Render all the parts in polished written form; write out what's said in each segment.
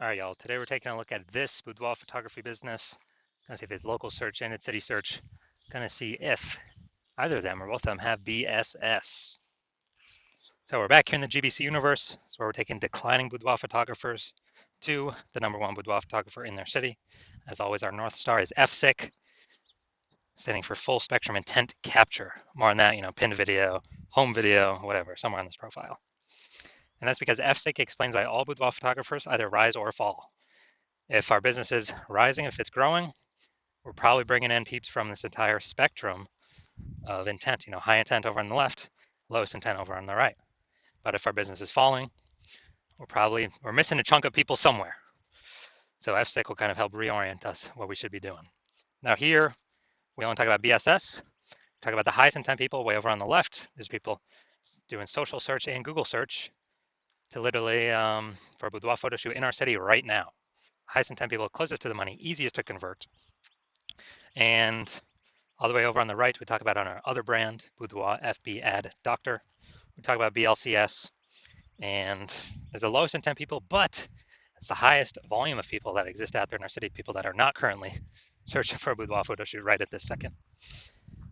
All right, y'all. Today we're taking a look at this boudoir photography business. Gonna see if it's local search and it's city search. Gonna see if either of them or both of them have BSS. So we're back here in the GBC universe. So we're taking declining boudoir photographers to the #1 boudoir photographer in their city. As always, our North Star is FSIC, standing for full spectrum intent capture. More on that, pinned video, home video, whatever, somewhere on this profile. And that's because FSIC explains why all boudoir photographers either rise or fall. If our business is rising, if it's growing, we're probably bringing in peeps from this entire spectrum of intent, high intent over on the left, lowest intent over on the right. But if our business is falling, we're missing a chunk of people somewhere. So FSIC will kind of help reorient us what we should be doing. Now here, we only talk about BSS. We talk about the highest intent people way over on the left. There's people doing social search and Google search to literally for a boudoir photo shoot in our city right now. Highest intent people closest to the money, easiest to convert. And all the way over on the right, we talk about on our other brand, Boudoir FB Ad Doctor. We talk about BLCS, and there's the lowest intent people, but it's the highest volume of people that exist out there in our city, people that are not currently searching for a boudoir photo shoot right at this second.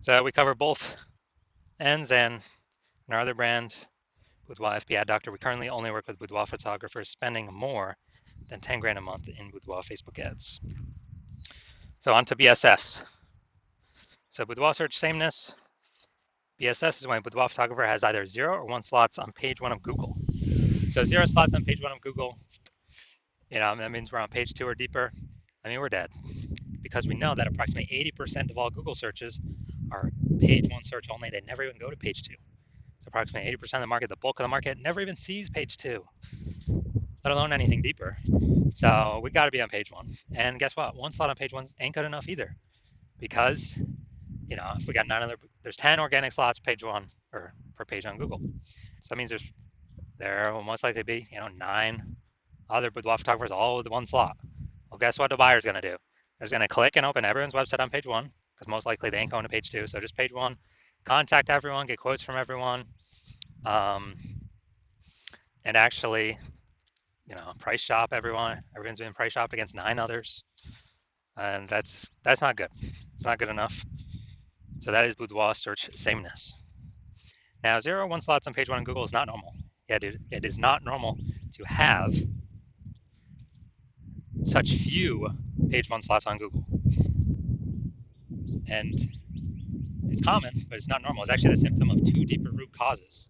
So we cover both ends, and in our other brand, Boudoir FB Ad Doctor, we currently only work with boudoir photographers spending more than 10 grand a month in boudoir Facebook ads. So on to BSS. So boudoir search sameness. BSS is when a boudoir photographer has either 0 or 1 slots on page 1 of Google. So 0 slots on page 1 of Google, that means we're on page 2 or deeper. We're dead, because we know that approximately 80% of all Google searches are page 1 search only. They never even go to page 2. So approximately 80% of the market, the bulk of the market, never even sees page 2, let alone anything deeper. So we got to be on page 1. And guess what? 1 slot on page 1 ain't good enough either, because if we got there's 10 organic slots page 1 or per page on Google. So that means there will most likely be 9 other boudoir photographers all with 1 slot. Well, guess what the buyer's going to do? They're going to click and open everyone's website on page 1, because most likely they ain't going to page 2. So just page 1, contact everyone, get quotes from everyone, and actually, price shop everyone. Everyone's been price shopped against 9 others, and that's not good. It's not good enough. So that is boudoir search sameness. Now, 0 or 1 slots on page 1 on Google is not normal. Yeah, dude, it is not normal to have such few page 1 slots on Google. And it's common, but it's not normal. It's actually the symptom of 2 deeper root causes.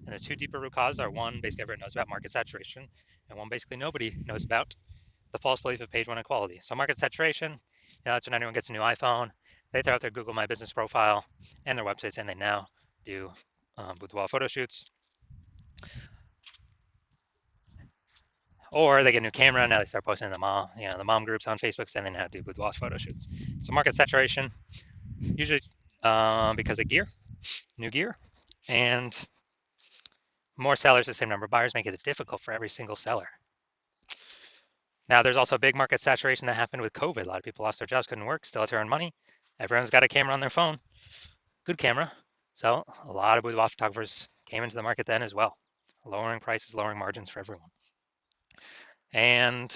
And the 2 deeper root causes are, one, basically everyone knows about market saturation, and one, basically nobody knows about, the false belief of page 1 equality. So market saturation, that's when anyone gets a new iPhone, they throw out their Google My Business profile and their websites, and they now do boudoir photo shoots. Or they get a new camera, now they start posting in the mom groups on Facebook, saying they now do boudoir photo shoots. So market saturation, usually because of new gear, and more sellers, the same number of buyers, make it difficult for every single seller. Now, there's also a big market saturation that happened with COVID. A lot of people lost their jobs, couldn't work, still had to earn money. Everyone's got a camera on their phone, good camera. So a lot of boudoir photographers came into the market then as well, lowering prices, lowering margins for everyone. And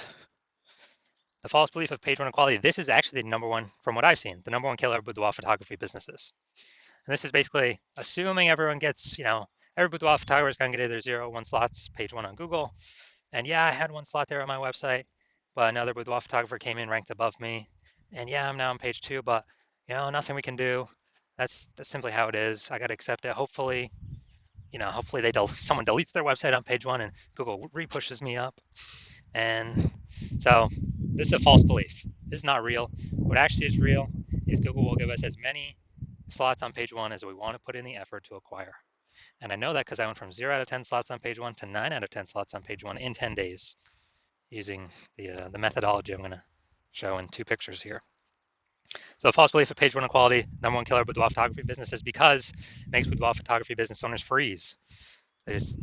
the false belief of page 1 equality, this is actually the #1, from what I've seen, the #1 killer of boudoir photography businesses. And this is basically assuming everyone gets, every boudoir photographer is going to get either 0 or 1 slots, page 1 on Google. And yeah, I had 1 slot there on my website, but another boudoir photographer came in ranked above me. And yeah, I'm now on page 2, but nothing we can do. That's simply how it is. I got to accept it. Hopefully, someone deletes their website on page 1 and Google repushes me up. And so this is a false belief. This is not real. What actually is real is Google will give us as many slots on page 1 as we want to put in the effort to acquire. And I know that because I went from 0 out of 10 slots on page 1 to 9 out of 10 slots on page 1 in 10 days, using the methodology I'm going to show in 2 pictures here. So false belief of page 1 equality, #1 killer of boudoir photography business, is because it makes boudoir photography business owners freeze. They just,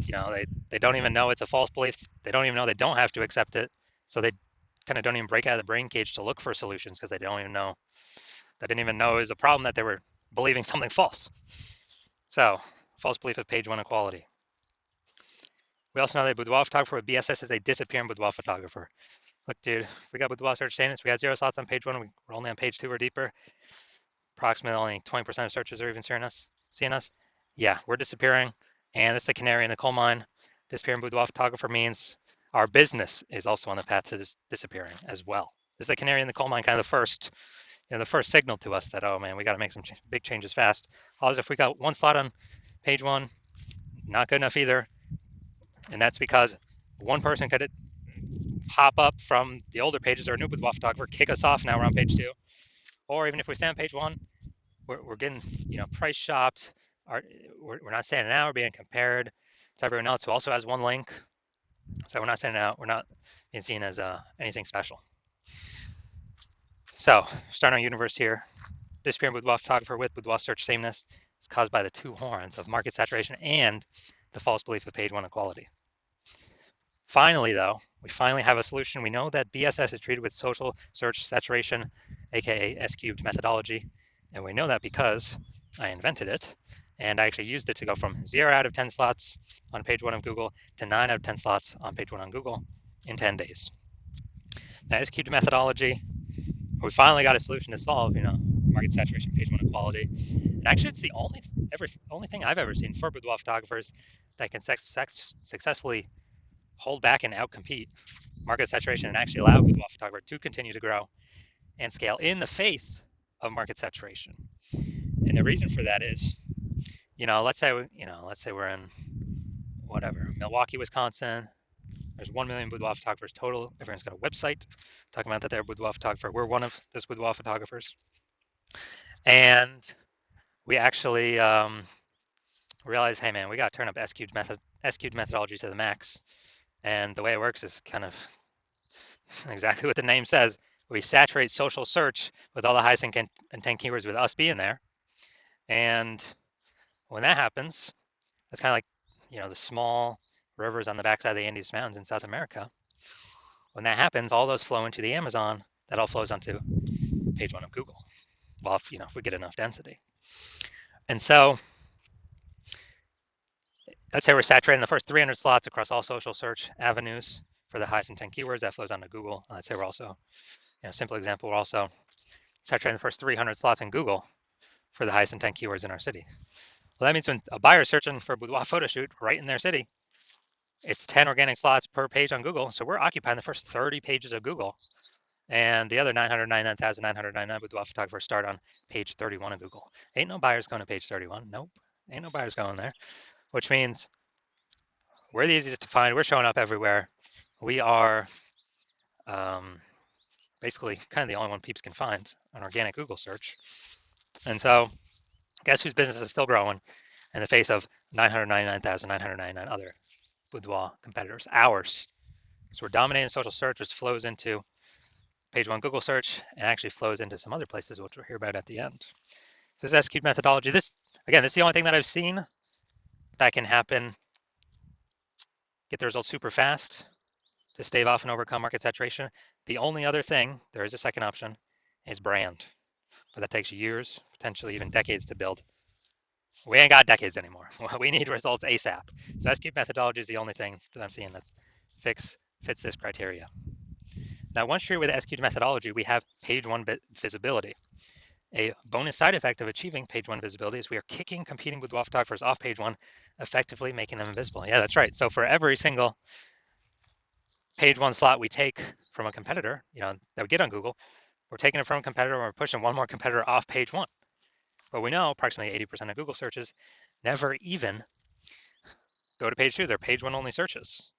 they don't even know it's a false belief. They don't even know they don't have to accept it. So they kind of don't even break out of the brain cage to look for solutions, because they didn't even know it was a problem, that they were believing something false. So false belief of page 1 equality. We also know that boudoir photographer with BSS is a disappearing boudoir photographer. Look, dude, if we got boudoir search saying this, we got 0 slots on page 1, we're only on page 2 or deeper. Approximately only 20% of searches are even seeing us. Yeah, we're disappearing, and it's the canary in the coal mine. Disappearing boudoir photographer means our business is also on the path to disappearing as well. This is the canary in the coal mine, kind of the first signal to us that, oh man, we got to make some big changes fast. Otherwise, if we got 1 slot on page 1, not good enough either, and that's because one person could hop up from the older pages or a new boudoir photographer, kick us off. Now we're on page 2, or even if we stay on page 1, we're getting price shopped. We're not standing out. We're being compared to everyone else who also has one link. So we're not standing out. We're not being seen as anything special. So starting our universe here. Disappearing boudoir photographer with boudoir search sameness is caused by the 2 horns of market saturation and the false belief of page 1 equality. Finally, though, we finally have a solution. We know that BSS is treated with social search saturation, aka S-cubed methodology, and we know that because I invented it, and I actually used it to go from 0 out of 10 slots on page 1 of Google to 9 out of 10 slots on page 1 on Google in 10 days. Now, S-cubed methodology, we finally got a solution to solve, market saturation, page 1 equality. And actually, it's the only thing I've ever seen for boudoir photographers that can successfully hold back and outcompete market saturation and actually allow boudoir photographer to continue to grow and scale in the face of market saturation. And the reason for that is, let's say we're in Milwaukee, Wisconsin. There's 1 million boudoir photographers total. Everyone's got a website talking about that they're a boudoir photographer. We're one of those boudoir photographers. And we actually realize, hey man, we got to turn up S-cubed methodology to the max. And the way it works is kind of exactly what the name says. We saturate social search with all the highest intent keywords with us being there. And when that happens, that's kind of like, the small rivers on the backside of the Andes Mountains in South America. When that happens, all those flow into the Amazon. That all flows onto page 1 of Google. Well, if we get enough density. And so let's say we're saturating the first 300 slots across all social search avenues for the highest intent keywords. That flows onto Google. Let's say we're also, simple example, we're also saturating the first 300 slots in Google for the highest intent keywords in our city. Well, that means when a buyer is searching for a boudoir photo shoot right in their city, it's 10 organic slots per page on Google. So we're occupying the first 30 pages of Google. And the other 999,999 boudoir photographers start on page 31 of Google. Ain't no buyers going to page 31. Nope. Ain't no buyers going there. Which means we're the easiest to find. We're showing up everywhere. We are basically kind of the only one peeps can find on organic Google search. And so guess whose business is still growing in the face of 999,999 other boudoir competitors? Ours. So we're dominating social search, which flows into page 1 Google search and actually flows into some other places, which we'll hear about at the end. So this is S-cubed methodology. This is the only thing that I've seen that can happen, get the results super fast to stave off and overcome market saturation. The only other thing, there is a second option, is brand. But that takes years, potentially even decades to build. We ain't got decades anymore. We need results ASAP. So S-cubed methodology is the only thing that I'm seeing that fits this criteria. Now, once you're with S-cubed methodology, we have page 1 visibility. A bonus side effect of achieving page 1 visibility is we are kicking competing boudoir photographers off page 1, effectively making them invisible. Yeah, that's right. So for every single page 1 slot we take from a competitor, that we get on Google, we're taking it from a competitor and we're pushing one more competitor off page 1. But we know approximately 80% of Google searches never even go to page 2. They're page 1 only searches.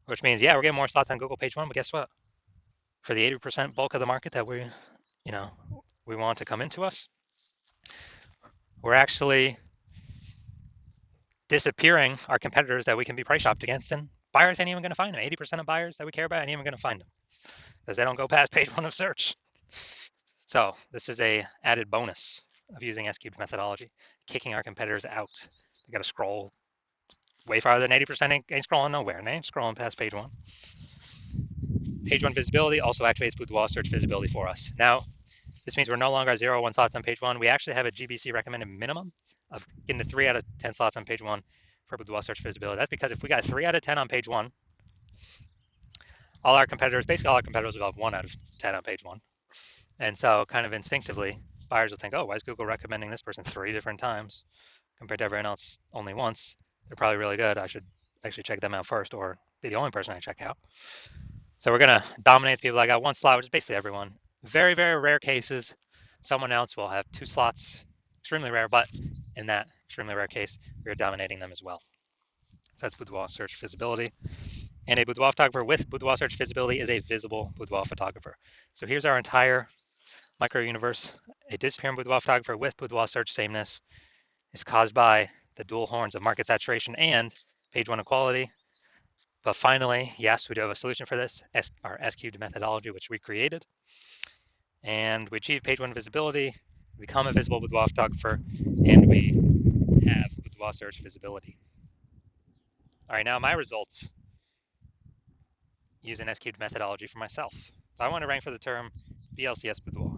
Which means, yeah, we're getting more slots on Google page 1, but guess what? For the 80% bulk of the market that we want to come into us, we're actually disappearing our competitors that we can be price shopped against, and buyers ain't even going to find them. 80% of buyers that we care about ain't even going to find them because they don't go past page 1 of search. So this is a added bonus of using S-cubed methodology, kicking our competitors out. They got to scroll way farther than 80%, ain't scrolling nowhere, and they ain't scrolling past page 1. Page 1 visibility also activates boudoir search visibility for us. Now, this means we're no longer at 0 or 1 slots on page 1. We actually have a GBC recommended minimum of getting to 3 out of 10 slots on page 1 for Boudoir search visibility. That's because if we got 3 out of 10 on page 1, all our competitors, basically all our competitors will have 1 out of 10 on page 1. And so kind of instinctively, buyers will think, oh, why is Google recommending this person 3 different times compared to everyone else only once? They're probably really good. I should actually check them out first, or be the only person I check out. So we're going to dominate the people that got 1 slot, which is basically everyone. Very, very rare cases, someone else will have 2 slots. Extremely rare, but in that extremely rare case, we're dominating them as well. So that's Boudoir search visibility. And a boudoir photographer with boudoir search visibility is a visible boudoir photographer. So here's our entire micro universe. A disappearing boudoir photographer with boudoir search sameness is caused by the dual horns of market saturation and page 1 equality. But finally, yes, we do have a solution for this, our S-cubed methodology, which we created. And we achieve page 1 visibility, become a visible boudoir photographer, and we have boudoir search visibility. All right, now my results use an S-cubed methodology for myself. So I want to rank for the term BLCS boudoir.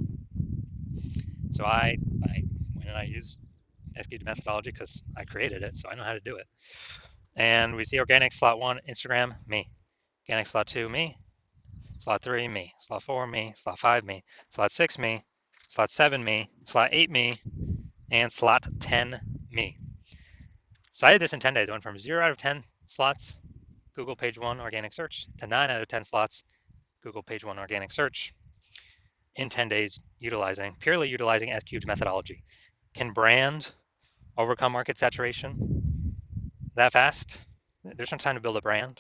So when I use S-cubed methodology because I created it, so I know how to do it. And we see organic slot 1, Instagram, me. Organic slot 2, me. Slot 3, me. Slot 4, me. Slot 5, me. Slot 6, me. Slot 7, me. Slot 8, me. And slot 10, me. So I did this in 10 days. I went from 0 out of 10 slots, Google page 1 organic search, to 9 out of 10 slots, Google page 1 organic search, in 10 days, purely utilizing S-cubed methodology. Can brand overcome market saturation that fast? There's no time to build a brand.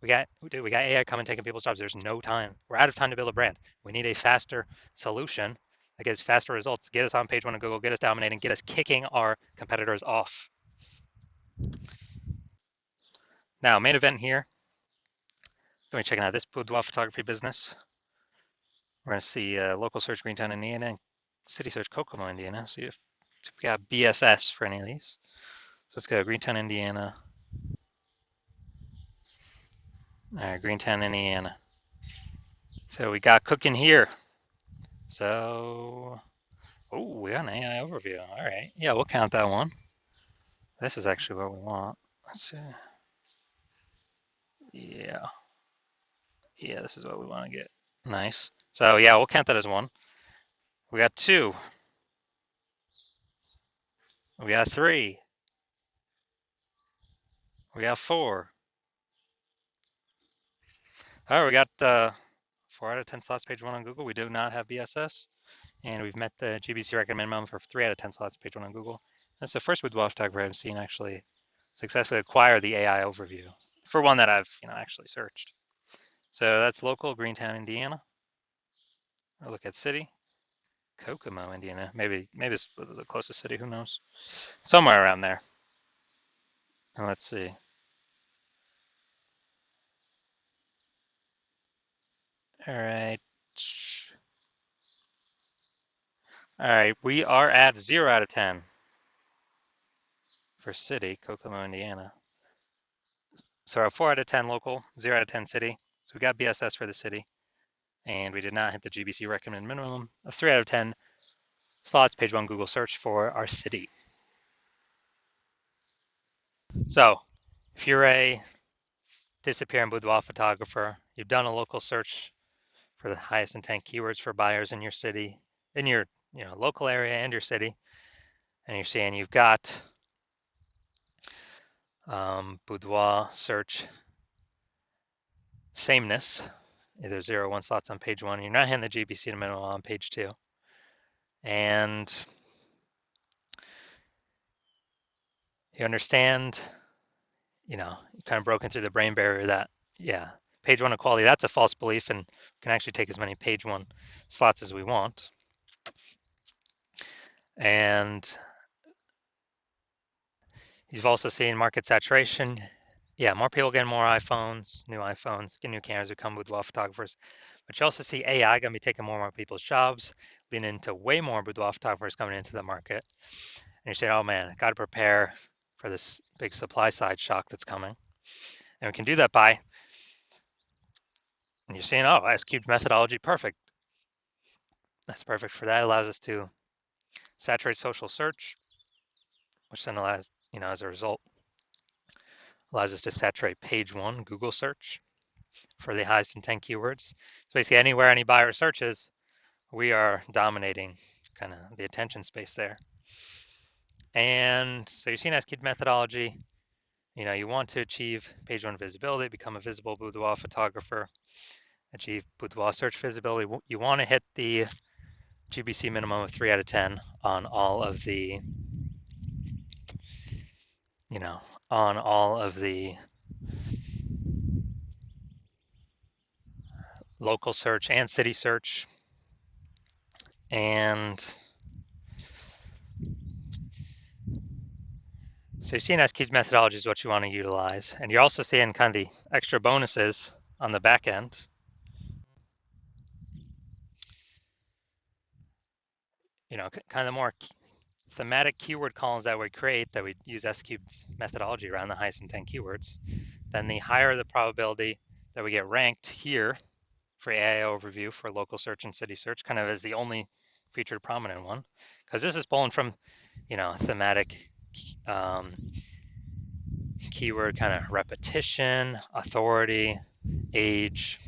We got AI coming taking people's jobs. There's no time. We're out of time to build a brand. We need a faster solution that gets faster results, get us on page 1 of Google, get us dominating, get us kicking our competitors off. Now, main event here. Going to check out this boudoir photography business. We're going to see local search Greentown, Indiana, and city search Kokomo, Indiana. See if we got BSS for any of these. So let's go Greentown, Indiana. All right, Greentown, Indiana. So we got cooking here. So, oh, we got an AI overview. All right, yeah, we'll count that one. This is actually what we want. Let's see. Yeah, this is what we want to get. Nice. So yeah, we'll count that as 1. We got 2. We got 3. We got 4. All right, we got 4 out of 10 slots, page 1 on Google. We do not have BSS, and we've met the GBC recommend minimum for 3 out of 10 slots, page 1 on Google. That's the first boudoir photographer I've seen actually successfully acquire the AI overview for one that I've actually searched. So that's local, Greentown, Indiana. Or look at city, Kokomo, Indiana. Maybe it's the closest city. Who knows? Somewhere around there. And let's see. All right. All right, we are at 0 out of 10 for city, Kokomo, Indiana. So our 4 out of 10 local, 0 out of 10 city. So we got BSS for the city, and we did not hit the GBC recommended minimum of 3 out of 10 slots, page 1 Google search for our city. So if you're a disappearing boudoir photographer, you've done a local search for the highest intent keywords for buyers in your city, in your local area and your city, and you're saying you've got boudoir search sameness, either 0 or 1 slots on page 1. You're not hitting the GBC minimum on page 2. And you understand, you kind of broken through the brain barrier that, page 1 equality, that's a false belief, and we can actually take as many page 1 slots as we want. And you've also seen market saturation. Yeah, more people getting more iPhones, new iPhones, get new cameras, become boudoir photographers. But you also see AI going to be taking more and more people's jobs, leading into way more boudoir photographers coming into the market. And you're saying, oh man, got to prepare for this big supply side shock that's coming. And we can do that by, and you're saying, oh, S-cubed methodology, perfect. That's perfect for that. It allows us to saturate social search, which then allows, as a result, allows us to saturate page one Google search for the highest intent keywords. So basically anywhere any buyer searches, we are dominating kind of the attention space there. And so you're seeing SQ methodology. You want to achieve page one visibility, become a visible boudoir photographer, achieve boudoir search visibility. You want to hit the GBC minimum of 3 out of 10 on all of the, on all of the local search and city search. And so you're seeing SQ methodology is what you want to utilize. And you're also seeing kind of the extra bonuses on the back end. Kind of more thematic keyword columns that we create that we use SQ methodology around the highest intent keywords, then the higher the probability that we get ranked here for AI overview for local search and city search, kind of as the only featured prominent one, because this is pulling from, thematic keyword kind of repetition, authority, age.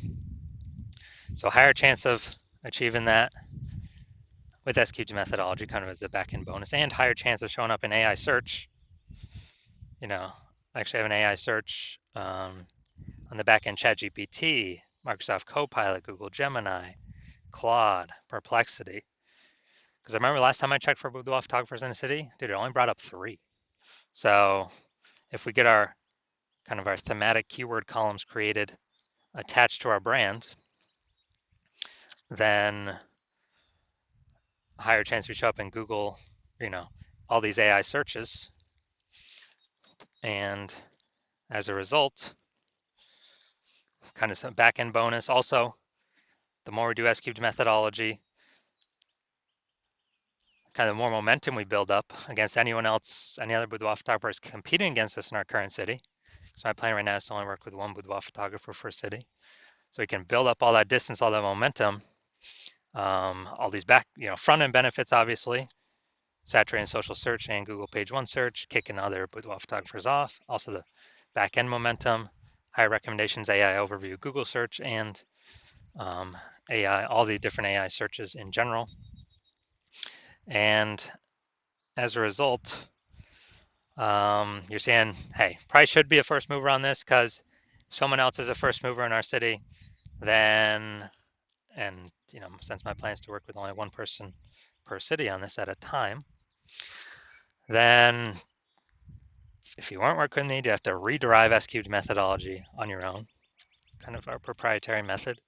So higher chance of achieving that with SQ methodology kind of as a back-end bonus, and higher chance of showing up in AI search. I actually have an AI search on the back-end ChatGPT, Microsoft Copilot, Google Gemini, Claude, Perplexity. Because I remember last time I checked for boudoir photographers in the city, dude, it only brought up 3. So if we get our kind of our thematic keyword columns created attached to our brand, then a higher chance we show up in Google, all these AI searches. And as a result, kind of some back-end bonus. Also, the more we do S-cubed methodology, kind of more momentum we build up against anyone else, any other boudoir photographers competing against us in our current city. So my plan right now is to only work with one boudoir photographer for a city. So we can build up all that distance, all that momentum, all these front end benefits, obviously, saturating social search and Google page one search, kicking other boudoir photographers off. Also the back end momentum, higher recommendations, AI overview, Google search, and AI, all the different AI searches in general. And as a result, you're saying, hey, probably should be a first mover on this because someone else is a first mover in our city, then, and since my plan is to work with only one person per city on this at a time, then if you weren't working with me, you have to rederive S-cubed methodology on your own, kind of our proprietary method.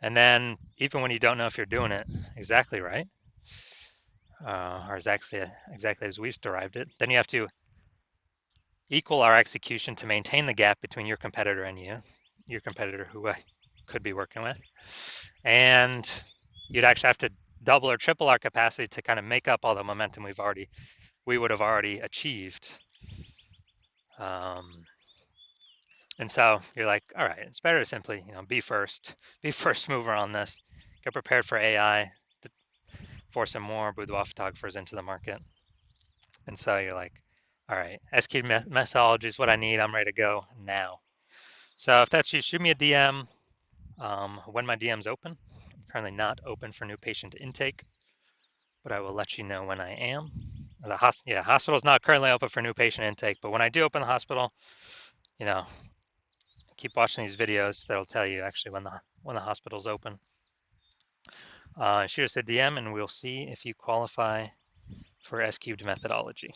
And then even when you don't know if you're doing it exactly right, or exactly as we've derived it, then you have to equal our execution to maintain the gap between your competitor and your competitor who I could be working with. And you'd actually have to double or triple our capacity to kind of make up all the momentum we would have already achieved. And so you're like, all right, it's better to simply, be first mover on this, get prepared for AI, to force some more boudoir photographers into the market. And so you're like, all right, SQ methodology is what I need. I'm ready to go now. So if that's you, shoot me a DM when my DM's open. I'm currently not open for new patient intake, but I will let you know when I am. The hospital's not currently open for new patient intake, but when I do open the hospital, keep watching these videos. That'll tell you actually when the hospital's open. Shoot us a DM and we'll see if you qualify for S-cubed methodology.